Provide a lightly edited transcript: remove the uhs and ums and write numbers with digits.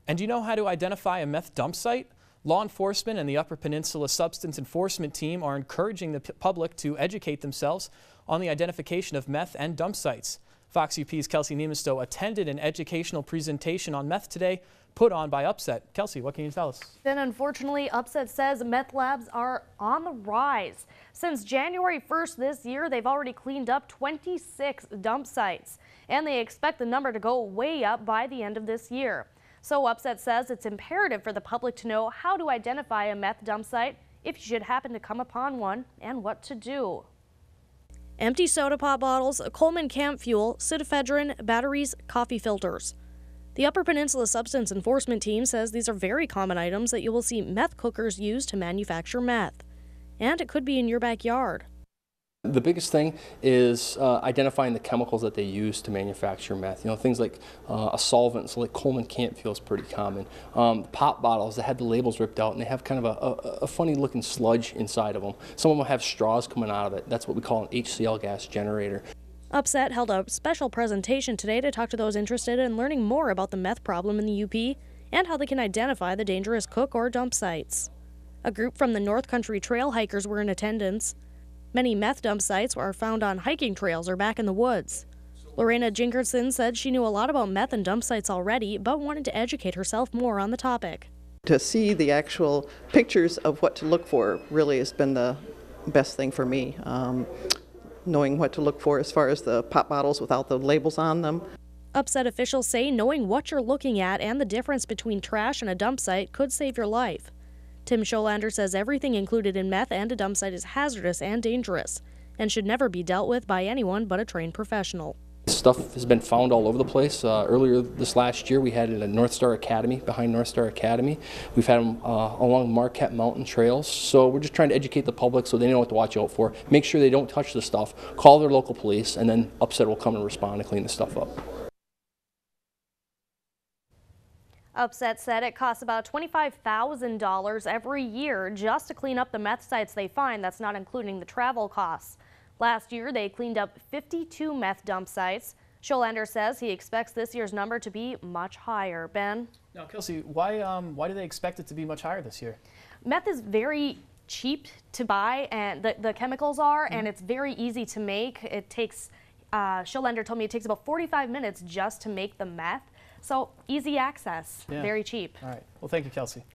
And do you know how to identify a meth dump site? Law enforcement and the Upper Peninsula Substance Enforcement Team are encouraging the public to educate themselves on the identification of meth and dump sites. Fox UP's Kelsey Niemestow attended an educational presentation on meth today put on by Upset. Kelsey, what can you tell us? Then unfortunately, Upset says meth labs are on the rise. Since January 1st this year, they've already cleaned up 26 dump sites, and they expect the number to go way up by the end of this year. So Upset says it's imperative for the public to know how to identify a meth dump site if you should happen to come upon one, and what to do. Empty soda pop bottles, Coleman camp fuel, pseudoephedrine, batteries, coffee filters. The Upper Peninsula Substance Enforcement Team says these are very common items that you will see meth cookers use to manufacture meth. And it could be in your backyard. The biggest thing is identifying the chemicals that they use to manufacture meth. You know, things like a solvent, so like Coleman camp fuel is pretty common. Pop bottles that had the labels ripped out and they have kind of a funny looking sludge inside of them. Some of them have straws coming out of it. That's what we call an HCl gas generator. Upset held a special presentation today to talk to those interested in learning more about the meth problem in the UP and how they can identify the dangerous cook or dump sites. A group from the North Country Trail hikers were in attendance. Many meth dump sites are found on hiking trails or back in the woods. Lorena Jinkerson said she knew a lot about meth and dump sites already, but wanted to educate herself more on the topic. To see the actual pictures of what to look for really has been the best thing for me. Knowing what to look for as far as the pop bottles without the labels on them. Upset officials say knowing what you're looking at and the difference between trash and a dump site could save your life. Tim Scholander says everything included in meth and a dump site is hazardous and dangerous and should never be dealt with by anyone but a trained professional. Stuff has been found all over the place. Earlier this last year we had it at North Star Academy, behind North Star Academy. We've had them along Marquette Mountain trails. So we're just trying to educate the public so they know what to watch out for. Make sure they don't touch the stuff, call their local police, and then Upset will come and respond to clean the stuff up. Upset said it costs about $25,000 every year just to clean up the meth sites they find. That's not including the travel costs. Last year, they cleaned up 52 meth dump sites. Scholander says he expects this year's number to be much higher. Ben? Now, Kelsey, why do they expect it to be much higher this year? Meth is very cheap to buy, and the chemicals are, and it's very easy to make. It takes, Scholander told me it takes about 45 minutes just to make the meth. So easy access, very cheap. All right. Well, thank you, Kelsey.